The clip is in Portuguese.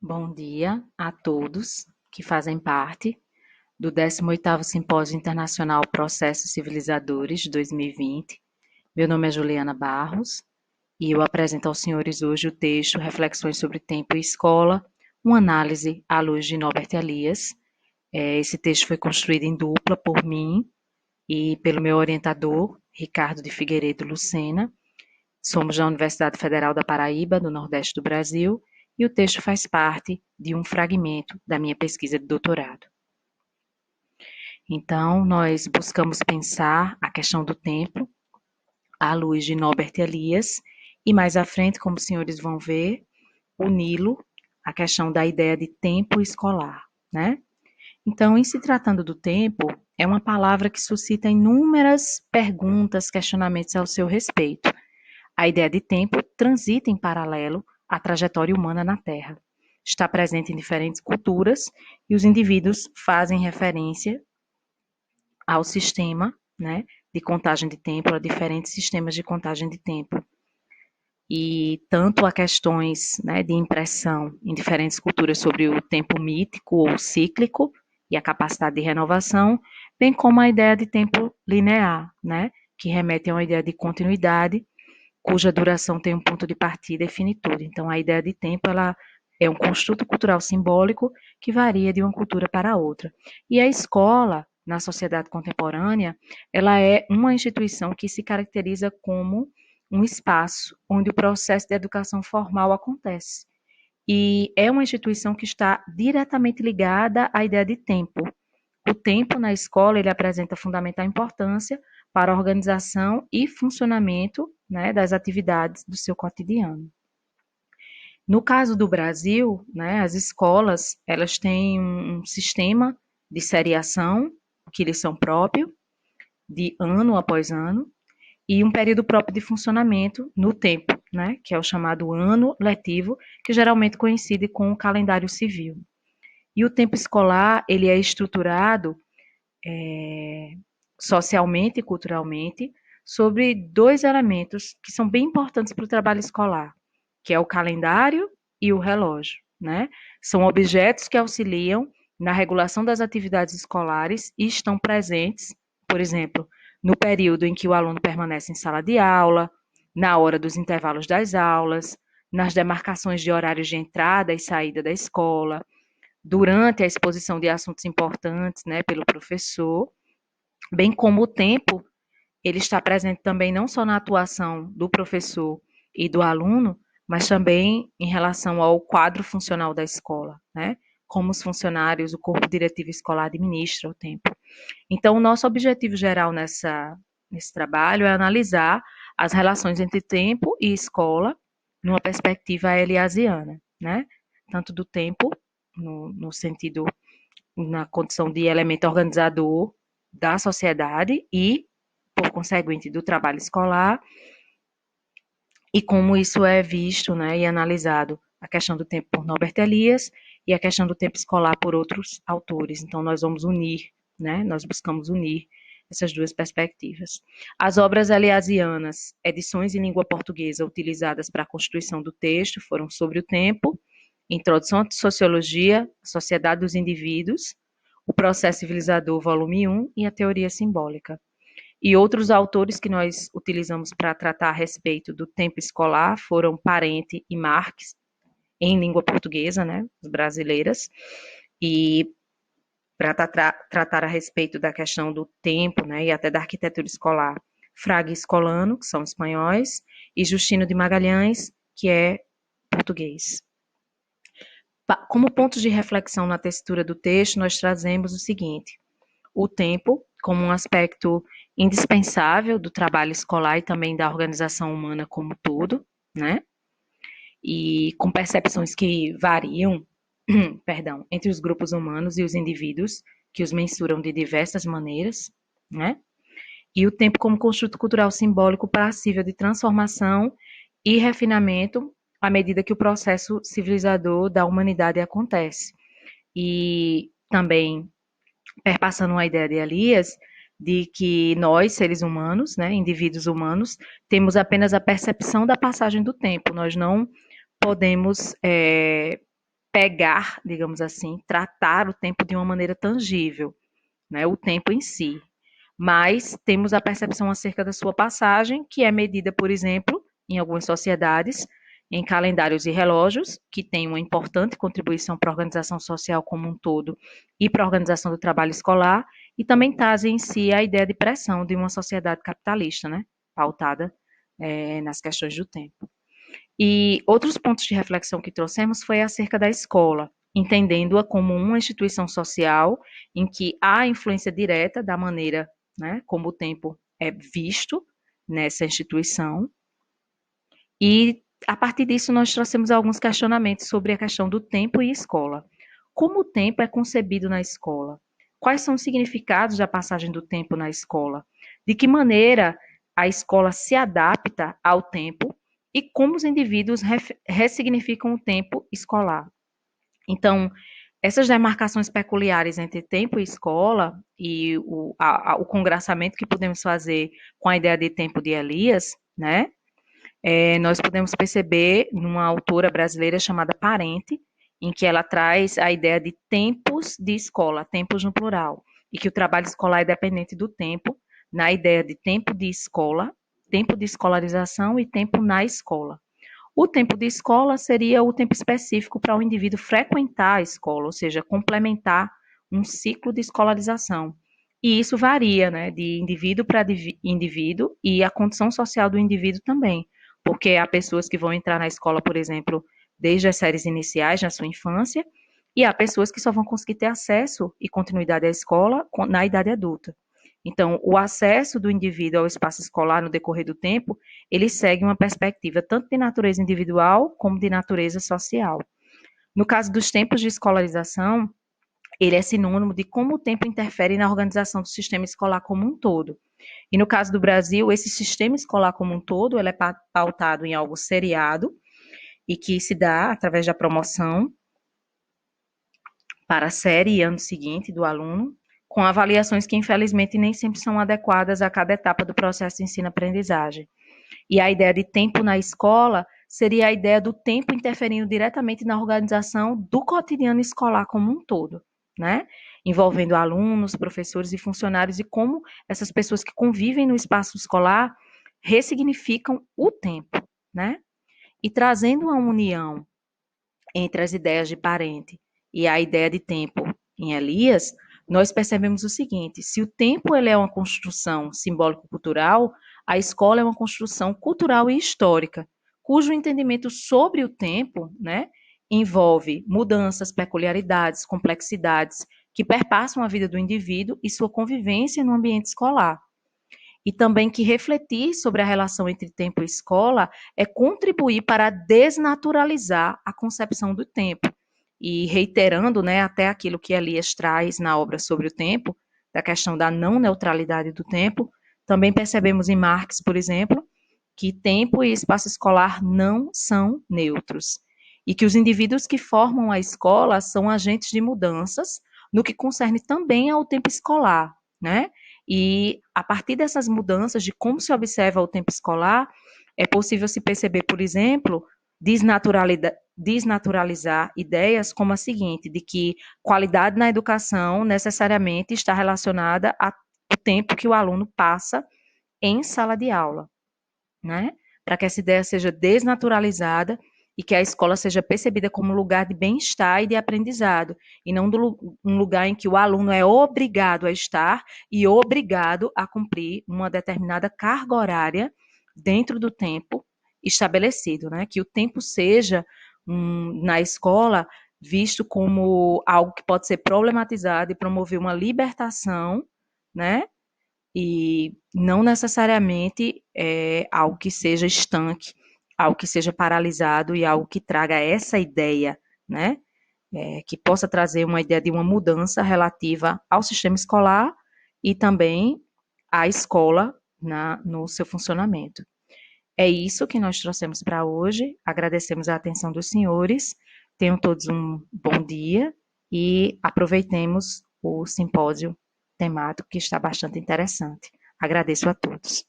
Bom dia a todos que fazem parte do 18º Simpósio Internacional Processos Civilizadores de 2020. Meu nome é Juliana Barros e eu apresento aos senhores hoje o texto Reflexões sobre Tempo e Escola, uma análise à luz de Norbert Elias. Esse texto foi construído em dupla por mim e pelo meu orientador, Ricardo de Figueiredo Lucena. Somos da Universidade Federal da Paraíba, do Nordeste do Brasil, e o texto faz parte de um fragmento da minha pesquisa de doutorado. Então, nós buscamos pensar a questão do tempo à luz de Norbert Elias e mais à frente, como os senhores vão ver, uni-lo à questão da ideia de tempo escolar, né? Então, em se tratando do tempo, é uma palavra que suscita inúmeras perguntas, questionamentos ao seu respeito. A ideia de tempo transita em paralelo à trajetória humana na Terra. Está presente em diferentes culturas e os indivíduos fazem referência ao sistema, né, de contagem de tempo, a diferentes sistemas de contagem de tempo. E tanto a questões, né, de impressão em diferentes culturas sobre o tempo mítico ou cíclico e a capacidade de renovação, bem como a ideia de tempo linear, né, que remete a uma ideia de continuidade, cuja duração tem um ponto de partida e finitude. Então, a ideia de tempo ela é um construto cultural simbólico que varia de uma cultura para outra. E a escola, na sociedade contemporânea, ela é uma instituição que se caracteriza como um espaço onde o processo de educação formal acontece. E é uma instituição que está diretamente ligada à ideia de tempo. O tempo na escola ele apresenta fundamental importância para a organização e funcionamento, né, das atividades do seu cotidiano. No caso do Brasil, né, as escolas elas têm um sistema de seriação que lhes são próprio, de ano após ano, e um período próprio de funcionamento no tempo, né, que é o chamado ano letivo, que geralmente coincide com o calendário civil. E o tempo escolar ele é estruturado socialmente e culturalmente sobre dois elementos que são bem importantes para o trabalho escolar, que é o calendário e o relógio, né? São objetos que auxiliam na regulação das atividades escolares e estão presentes, por exemplo, no período em que o aluno permanece em sala de aula, na hora dos intervalos das aulas, nas demarcações de horários de entrada e saída da escola, durante a exposição de assuntos importantes, né, pelo professor, bem como o tempo, ele está presente também não só na atuação do professor e do aluno, mas também em relação ao quadro funcional da escola, né? Como os funcionários, o corpo diretivo escolar administra o tempo. Então, o nosso objetivo geral nesse trabalho é analisar as relações entre tempo e escola numa perspectiva eliasiana, né? Tanto do tempo, no sentido, na condição de elemento organizador da sociedade e, por conseguinte, do trabalho escolar, e como isso é visto, né, e analisado, a questão do tempo por Norbert Elias e a questão do tempo escolar por outros autores. Então, nós vamos unir, né, nós buscamos unir essas duas perspectivas. As obras eliasianas, edições em língua portuguesa utilizadas para a constituição do texto, foram Sobre o Tempo, Introdução à Sociologia, Sociedade dos Indivíduos, O Processo Civilizador, volume 1 e a Teoria Simbólica. E outros autores que nós utilizamos para tratar a respeito do tempo escolar foram Parente e Marx, em língua portuguesa, né, brasileiras, e para tratar a respeito da questão do tempo, né, e até da arquitetura escolar, Fraga e Escolano, que são espanhóis, e Justino de Magalhães, que é português. Como pontos de reflexão na textura do texto, nós trazemos o seguinte: o tempo como um aspecto indispensável do trabalho escolar e também da organização humana como um todo, né? E com percepções que variam, perdão, entre os grupos humanos e os indivíduos, que os mensuram de diversas maneiras, né? E o tempo como construto cultural simbólico passível de transformação e refinamento à medida que o processo civilizador da humanidade acontece. E também perpassando uma ideia de Elias, de que nós, seres humanos, né, indivíduos humanos, temos apenas a percepção da passagem do tempo, nós não podemos pegar, digamos assim, tratar o tempo de uma maneira tangível, né, o tempo em si. Mas temos a percepção acerca da sua passagem, que é medida, por exemplo, em algumas sociedades, em calendários e relógios, que têm uma importante contribuição para a organização social como um todo e para a organização do trabalho escolar, e também trazem em si a ideia de pressão de uma sociedade capitalista, né, pautada nas questões do tempo. E outros pontos de reflexão que trouxemos foi acerca da escola, entendendo-a como uma instituição social em que há influência direta da maneira, né, como o tempo é visto nessa instituição. E a partir disso nós trouxemos alguns questionamentos sobre a questão do tempo e escola. Como o tempo é concebido na escola? Quais são os significados da passagem do tempo na escola? De que maneira a escola se adapta ao tempo e como os indivíduos ressignificam o tempo escolar? Então, essas demarcações peculiares entre tempo e escola e o congraçamento que podemos fazer com a ideia de tempo de Elias, né? Nós podemos perceber numa autora brasileira chamada Parente, em que ela traz a ideia de tempos de escola, tempos no plural, e que o trabalho escolar é dependente do tempo, na ideia de tempo de escola, tempo de escolarização e tempo na escola. O tempo de escola seria o tempo específico para o indivíduo frequentar a escola, ou seja, complementar um ciclo de escolarização. E isso varia, né, de indivíduo para indivíduo e a condição social do indivíduo também, porque há pessoas que vão entrar na escola, por exemplo, desde as séries iniciais, na sua infância, e há pessoas que só vão conseguir ter acesso e continuidade à escola na idade adulta. Então, o acesso do indivíduo ao espaço escolar no decorrer do tempo, ele segue uma perspectiva tanto de natureza individual como de natureza social. No caso dos tempos de escolarização, ele é sinônimo de como o tempo interfere na organização do sistema escolar como um todo. E no caso do Brasil, esse sistema escolar como um todo, ele é pautado em algo seriado e que se dá através da promoção para a série e ano seguinte do aluno, com avaliações que infelizmente nem sempre são adequadas a cada etapa do processo de ensino-aprendizagem. E a ideia de tempo na escola seria a ideia do tempo interferindo diretamente na organização do cotidiano escolar como um todo, né? Envolvendo alunos, professores e funcionários e como essas pessoas que convivem no espaço escolar ressignificam o tempo, né? E trazendo uma união entre as ideias de Parente e a ideia de tempo em Elias, nós percebemos o seguinte: se o tempo ele é uma construção simbólico-cultural, a escola é uma construção cultural e histórica, cujo entendimento sobre o tempo, né, envolve mudanças, peculiaridades, complexidades que perpassam a vida do indivíduo e sua convivência no ambiente escolar. E também que refletir sobre a relação entre tempo e escola é contribuir para desnaturalizar a concepção do tempo. E reiterando, né, até aquilo que Elias traz na obra sobre o tempo, da questão da não neutralidade do tempo, também percebemos em Marx, por exemplo, que tempo e espaço escolar não são neutros e que os indivíduos que formam a escola são agentes de mudanças no que concerne também ao tempo escolar, né? E a partir dessas mudanças de como se observa o tempo escolar, é possível se perceber, por exemplo, desnaturalizar ideias como a seguinte, de que qualidade na educação necessariamente está relacionada ao tempo que o aluno passa em sala de aula, né? Para que essa ideia seja desnaturalizada e que a escola seja percebida como um lugar de bem-estar e de aprendizado, e não um lugar em que o aluno é obrigado a estar e obrigado a cumprir uma determinada carga horária dentro do tempo estabelecido, né? Que o tempo seja, na escola, visto como algo que pode ser problematizado e promover uma libertação, né? E não necessariamente algo que seja estanque, algo que seja paralisado e algo que traga essa ideia, né? Que possa trazer uma ideia de uma mudança relativa ao sistema escolar e também à escola no seu funcionamento. É isso que nós trouxemos para hoje. Agradecemos a atenção dos senhores. Tenham todos um bom dia e aproveitemos o simpósio temático que está bastante interessante. Agradeço a todos.